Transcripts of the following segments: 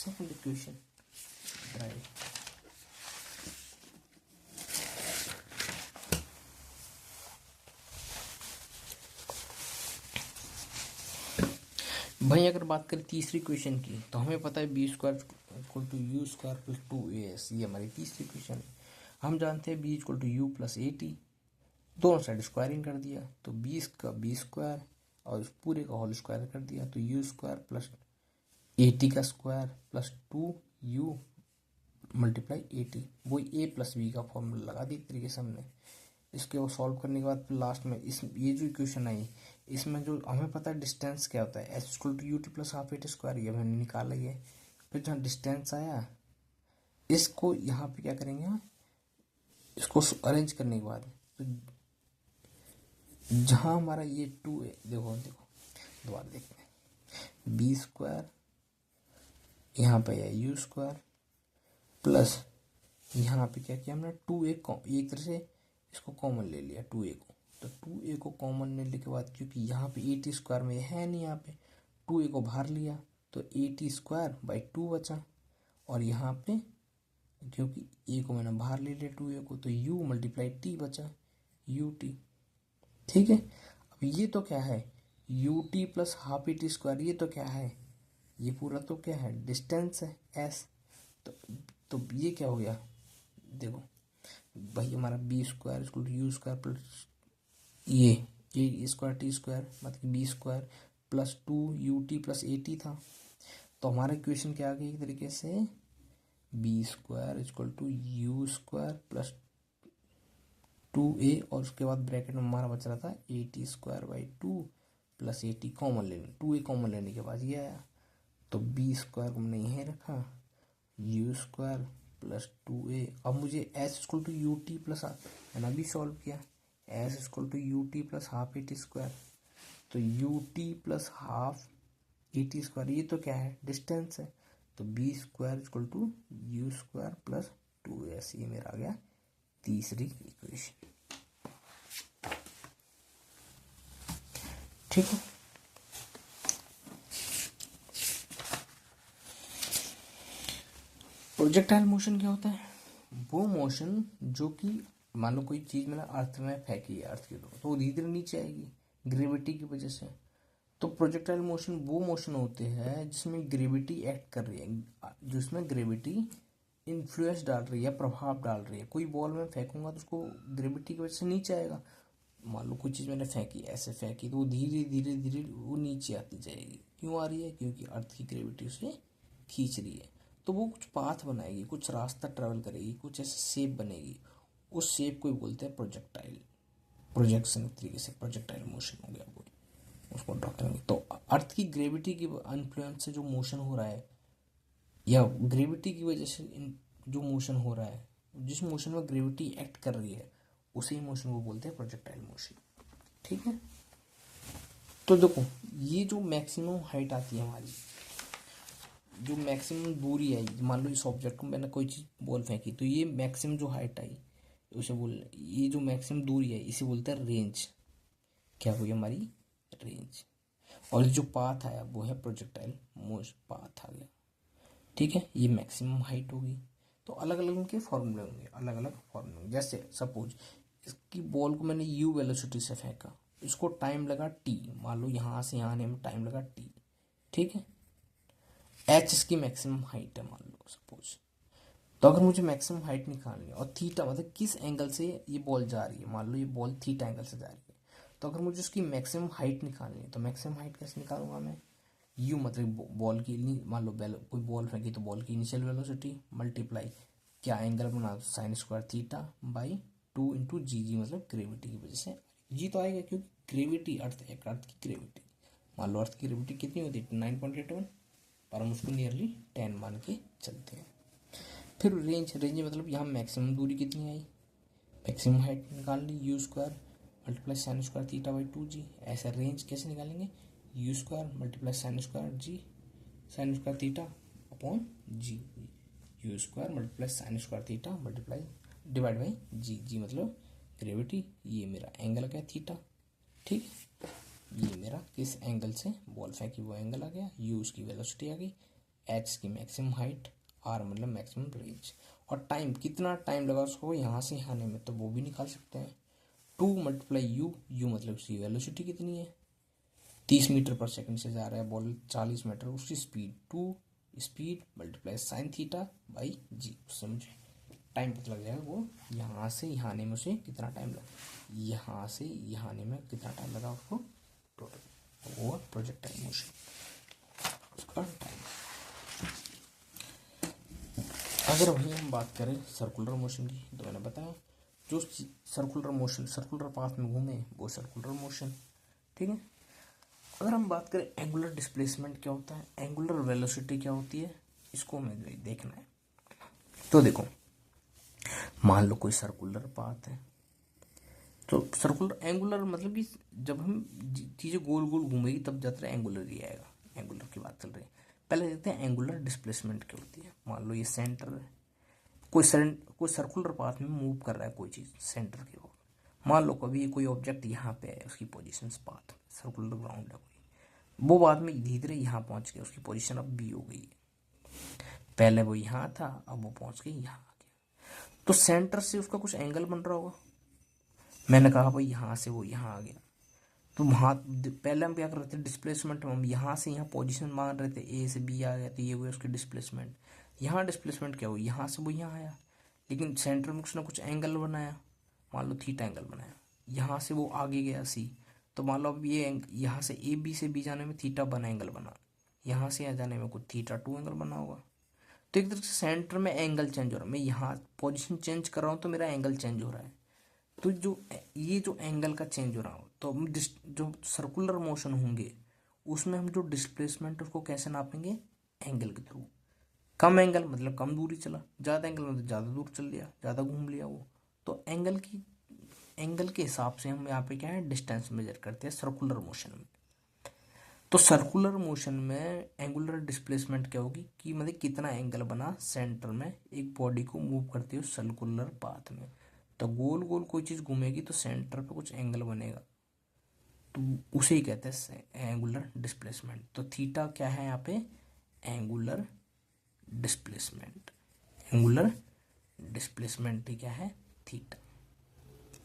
Second equation drive. भाई अगर बात करें तीसरी इक्वेशन की तो हमें पता है B square equal to you square plus 2as, ये हमारी तीसरी इक्वेशन है। हम जानते हैं B equal to U plus A T, दोनों साइड स्क्वायरिंग कर दिया तो 20 का बी स्क्वायर और इस पूरे का होल स्क्वायर कर दिया तो यू स्क्वायर प्लस ए टी का square plus 2u multiply a t, वही ए प्लस बी का फॉर्मूला लगा दी एक तरीके से हमने। इसके वो सॉल्व करने के बाद फिर लास्ट में इस ये जो इक्वेशन आई इसमें जो हमें पता है डिस्टेंस क्या होता है, H equal to U T plus half A T square, ये हमने निकाला ही है। फिर जहाँ डिस्टेंस आया इसको यहाँ पे क्या करेंगे, इसको अरेंज करने के बाद तो जहाँ हमारा ये 2 है, देखो देखो दोबारा देखते हैं, बी स्क्वायर यहाँ पे है यू स्क्वायर प्लस यहाँ पे क्या किया हमने 2a एक तरह से इसको कॉमन ले लिया 2a को, तो 2a को कॉमन लेने के बाद क्योंकि यहाँ पे ए टी स्क्वायर में है नहीं, यहाँ पे 2a को बाहर लिया तो ए टी स्क्वायर बाई 2 बचा, और यहाँ पे क्योंकि a को मैंने बाहर ले लिया 2a को तो u मल्टीप्लाई टी बचा यू टी। ठीक है, अब ये तो क्या है U T plus half A T square, ये तो क्या है, ये पूरा तो क्या है डिस्टेंस है एस, तो ये क्या हो गया, देखो भाई हमारा B square equal to you square plus ये स्क्वायर टी स्क्वायर मतलब B square plus 2 ut plus ए टी था, तो हमारा इक्वेशन क्या आ गई एक तरीके से B square equal to you square plus 2a और उसके बाद ब्रैकेट में हमारा बच रहा था A T square by 2 plus A T common लेने 2a कॉमन लेने के बाद ये आया, तो बी स्क्वायर को हमने यहीं रखा यू स्क्वायर प्लस 2a। अब मुझे S equal to U T plus मैंने अभी सॉल्व किया s equal to U T plus half A T square, तो u T plus half A T square ये तो क्या है डिस्टेंस है, तो v square equal to you square plus 2s, ये मेरा आ गया तीसरी इक्वेशन। ठीक है, प्रोजेक्टाइल मोशन क्या होता है, वो मोशन जो कि मान लो कोई चीज मैंने अर्थ में फेंकी है अर्थ की तो वो धीरे धीरे नीचे आएगी ग्रेविटी की वजह से। तो प्रोजेक्टाइल मोशन वो मोशन होते हैं जिसमें ग्रेविटी एक्ट कर रही है, जिसमें ग्रेविटी इन्फ्लुएंस डाल रही है, प्रभाव डाल रही है। कोई बॉल में फेंकूंगा तो उसको ग्रेविटी की वजह से नीचे आएगा, मान लो कोई चीज़ मैंने फेंकी ऐसे फेंकी तो वो धीरे धीरे धीरे वो नीचे आती जाएगी। क्यों आ रही है, क्योंकि अर्थ की ग्रेविटी उसे खींच रही है, तो वो कुछ पाथ बनाएगी, कुछ रास्ता ट्रेवल करेगी, कुछ ऐसे शेप बनेगी, उस शेप को बोलते हैं प्रोजेक्टाइल, प्रोजेक्शन तरीके से प्रोजेक्टाइल मोशन हो गया वो, उसको ड्रॉ करेंगे। तो अर्थ की ग्रेविटी की इन्फ्लुएंस से जो मोशन हो रहा है या ग्रेविटी की वजह से जो मोशन हो रहा है, जिस मोशन में ग्रेविटी एक्ट कर रही है उसी मोशन को बोलते हैं प्रोजेक्टाइल मोशन। ठीक है, तो देखो ये जो मैक्सिमम हाइट आती है हमारी, जो मैक्सिमम दूरी है, मान लो इस ऑब्जेक्ट को मैंने कोई चीज बॉल फेंकी तो ये मैक्सिमम जो हाइट आई उसे ये जो मैक्सिमम दूरी है इसे बोलते हैं रेंज। क्या हुई हमारी रेंज, और जो पाथ आया वो है प्रोजेक्टाइल मोशन पाथ आ गया। ठीक है, ये मैक्सिमम हाइट होगी। तो अलग अलग उनके फॉर्मूले होंगे, अलग अलग फॉर्मूले। जैसे सपोज इसकी बॉल को मैंने यू वेलोसिटी से फेंका, इसको टाइम लगा टी, मान लो यहाँ से यहाँ आने में टाइम लगा टी। ठीक है, एच इसकी मैक्सिमम हाइट है मान लो सपोज, तो अगर मुझे मैक्सिमम हाइट निकालनी है और थीटा मतलब किस एंगल से ये बॉल जा रही है, मान लो ये बॉल थीटा एंगल से जा रही है, तो अगर मुझे उसकी मैक्सिमम हाइट निकालनी है तो मैक्सिमम हाइट कैसे निकालूंगा मैं, यू मतलब बॉल की, मान लो कोई बॉल फेंकी तो बॉल की इनिशियल वेलोसिटी मल्टीप्लाई क्या एंगल बना sine square theta by 2 into g, g मतलब ग्रेविटी की वजह से जी तो आएगा क्योंकि ग्रेविटी अर्थ है, अर्थ की ग्रेविटी, मान लो अर्थ की ग्रेविटी कितनी होती है 9.81, पर हम उसको नियरली 10 मान के चलते हैं। फिर रेंज, रेंज मतलब यहाँ मैक्सिमम दूरी कितनी आई, मैक्सिमम हाइट निकाल ली u square multiply sine square theta by 2g। ऐसा रेंज कैसे निकालेंगे, u square multiply sine square g sine square theta upon g, u square multiply sine square theta multiply divide by g, g मतलब gravity, ये मेरा angle आ गया theta. ठीक, ये मेरा किस एंगल से बॉल फेंकी वो एंगल आ गया, यू उसकी वेलोसिटी आ गई, एच की मैक्सिमम हाइट, आर मतलब मैक्सिमम रेंज, और टाइम कितना टाइम लगा उसको यहाँ से यहाँ आने में, तो वो भी निकाल सकते हैं। 2 मल्टीप्लाई यू, यू मतलब उसकी वेलोसिटी कितनी है, 30 मीटर पर सेकंड से जा रहा है बॉल 40 मीटर, उसकी speed 2 speed multiply sine theta by g, उससे मुझे टाइम पता लग जाएगा वो यहाँ से यहाँ आने में उसे कितना टाइम लगा, यहाँ से यहाँ आने में कितना टाइम लगा उसको टोटल, वो प्रोजेक्टाइल मोशन उसका टाइम। अगर वहीं हम बात करें सर्कुलर मोशन की, तो मैंने बताया जो सर्कुलर मोशन सर्कुलर पाथ में घूमे वो सर्कुलर मोशन, ठीक है। अगर हम बात करें एंगुलर डिस्प्लेसमेंट क्या होता है, एंगुलर वेलोसिटी क्या होती है, इसको हमें देखना है। तो देखो मान लो कोई सर्कुलर पाथ है, तो सर्कुलर एंगुलर मतलब कि जब हम चीज़ें गोल गोल घूमेगी तब ज़्यादा एंगुलर ही आएगा, एंगुलर की बात चल रही है। पहले देखते हैं एंगुलर डिस्प्लेसमेंट क्या होती है। मान लो ये सेंटर है, कोई सर्कुलर पाथ में मूव कर रहा है कोई चीज़ सेंटर की ओर, मान लो कभी कोई ऑब्जेक्ट यहाँ पे है, उसकी पोजीशन पाथ सर्कुलर ग्राउंड है कोई, वो बाद में धीरे धीरे यहाँ पहुँच गया, उसकी पोजीशन अब बी हो गई है, पहले वो यहाँ था अब वो पहुँच गई यहाँ आ गया, तो सेंटर से उसका कुछ एंगल बन रहा होगा। मैंने कहा भाई यहाँ से वो यहाँ आ गया, तो वहाँ पहले हम क्या कर रहे थे डिस्प्लेसमेंट में, हम यहाँ से यहाँ पोजीशन मान रहे थे, ए से बी आ गया तो ये हुआ उसकी डिस्प्लेसमेंट। यहाँ डिस्प्लेसमेंट क्या हुई, यहाँ से वो यहाँ आया, लेकिन सेंटर में उसने कुछ एंगल बनाया, मान लो थीटा एंगल बनाया, यहाँ से वो आगे गया सी, तो मान लो अब ये यहाँ से ए बी से बी जाने में थीटा वन एंगल बना, यहाँ से यहाँ जाने में कुछ थीटा टू एंगल बना होगा। तो एक तरह से सेंटर में एंगल चेंज हो रहा है, मैं यहाँ पोजीशन चेंज कर रहा हूँ तो मेरा एंगल चेंज हो रहा है, तो जो ये जो एंगल का चेंज हो रहा हो, तो हम जो सर्कुलर मोशन होंगे उसमें हम जो डिस्प्लेसमेंट उसको कैसे नापेंगे, एंगल के थ्रू। कम एंगल मतलब कम दूरी चला, ज़्यादा एंगल मतलब ज़्यादा दूर चल लिया, ज़्यादा घूम लिया वो, तो एंगल के हिसाब से हम यहाँ पे क्या है डिस्टेंस मेजर करते हैं सर्कुलर मोशन में। तो सर्कुलर मोशन में एंगुलर डिस्प्लेसमेंट क्या होगी कि मतलब कितना एंगल बना सेंटर में एक बॉडी को मूव करते हो सर्कुलर पाथ में, तो गोल गोल कोई चीज़ घूमेगी तो सेंटर पे कुछ एंगल बनेगा, तो उसे ही कहते हैं एंगुलर डिस्प्लेसमेंट। तो थीटा क्या है यहाँ पे, एंगुलर डिस्प्लेसमेंट, एंगुलर डिस्प्लेसमेंट ही क्या है थीटा,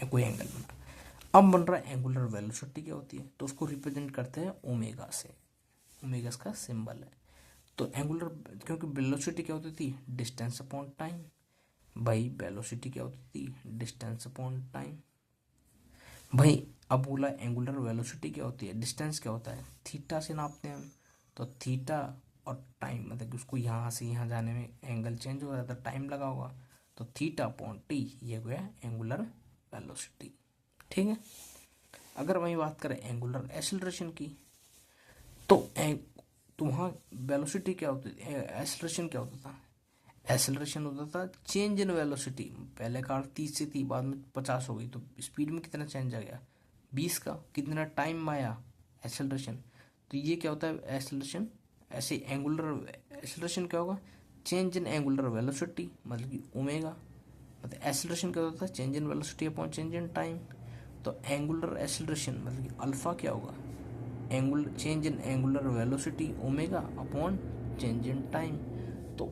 कोई एंगल बना। अब बन रहा है एंगुलर वेलोसिटी क्या होती है, तो उसको रिप्रेजेंट करते हैं ओमेगा से, ओमेगा इसका सिंबल है। तो एंगुलर क्योंकि वेलोसिटी क्या होती थी डिस्टेंस अपॉन टाइम, भाई वेलोसिटी क्या होती थी डिस्टेंस अपॉन टाइम, भाई अब बोला एंगुलर वेलोसिटी क्या होती है, डिस्टेंस क्या होता है थीटा से नापते हैं हम, तो थीटा और टाइम मतलब कि उसको यहाँ से यहाँ जाने में एंगल चेंज हो रहा था, टाइम लगा होगा, तो थीटा अपॉन टी ये हो गया एंगुलर वेलोसिटी, ठीक है। अगर वही बात करें एंगुलर एक्सेलरेशन की, तो वहाँ वेलोसिटी क्या होती थी, एक्सेलरेशन क्या होता था, एक्सेलरेशन होता था चेंज इन वेलोसिटी, पहले कार 30 से थी बाद में 50 हो गई, तो स्पीड में कितना चेंज आ गया 20 का, कितना टाइम में आया एक्सेलरेशन, तो ये क्या होता है एक्सेलरेशन। ऐसे एंगुलर एक्सेलरेशन क्या होगा, चेंज इन एंगुलर वेलोसिटी मतलब कि ओमेगा, मतलब एक्सेलरेशन क्या होता है change in velocity upon change in time, तो एंगुलर एक्सेलरेशन मतलब कि अल्फा क्या होगा, angular change in angular velocity omega upon change in time, तो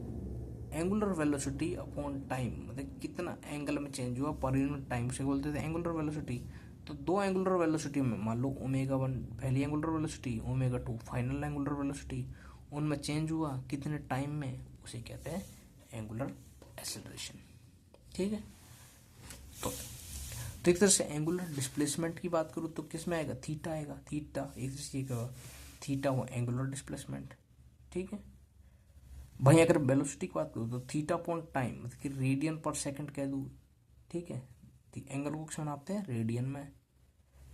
एंगुलर वेलोसिटी अपॉन टाइम मतलब कितना एंगल में चेंज हुआ पर यूनिट टाइम से बोलते थे एंगुलर वेलोसिटी। तो दो एंगुलर वेलोसिटी में मान लो ओमेगा वन पहली angular velocity, omega two final angular velocity, उनमें चेंज हुआ कितने टाइम में, उसे कहते हैं एंगुलर एक्सेलरेशन, ठीक है। तो एक तरह से एंगुलर डिस्प्लेसमेंट की बात करूँ तो किस में आएगा, थीटा आएगा, थीटा एक तरह से थीटा वो एंगुलर डिस्प्लेसमेंट, ठीक है। भाई अगर वेलोसिटी की बात करूँ तो थीटा अपॉन टाइम मतलब कि रेडियन पर सेकंड कह दूँ, ठीक है, तो एंगल को क्यों नापते हैं रेडियन में,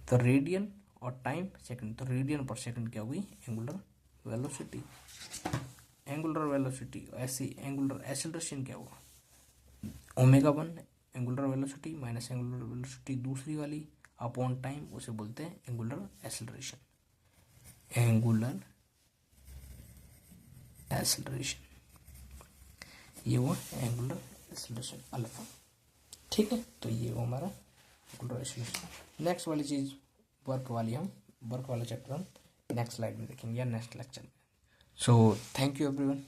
तो रेडियन और टाइम सेकंड, तो रेडियन पर सेकंड क्या हुई एंगुलर वेलोसिटी, एंगुलर वेलोसिटी। ऐसे एंगुलर एक्सेलरेशन क्या हुआ omega one angular velocity minus angular velocity दूसरी वाली अपॉन टाइम, उसे बोलते हैं एंगुलर एक्सेलरेशन, एंगुलर एक्सेलरेशन ये वो एंगुलर एक्सेलरेशन अल्फा, ठीक है। तो ये वो हमारा एंगुलर एक्सेलरेशन। नेक्स्ट वाली चीज़ वर्क वाला चैप्टर हम नेक्स्ट स्लाइड में देखेंगे या नेक्स्ट लेक्चर में। So thank you everyone.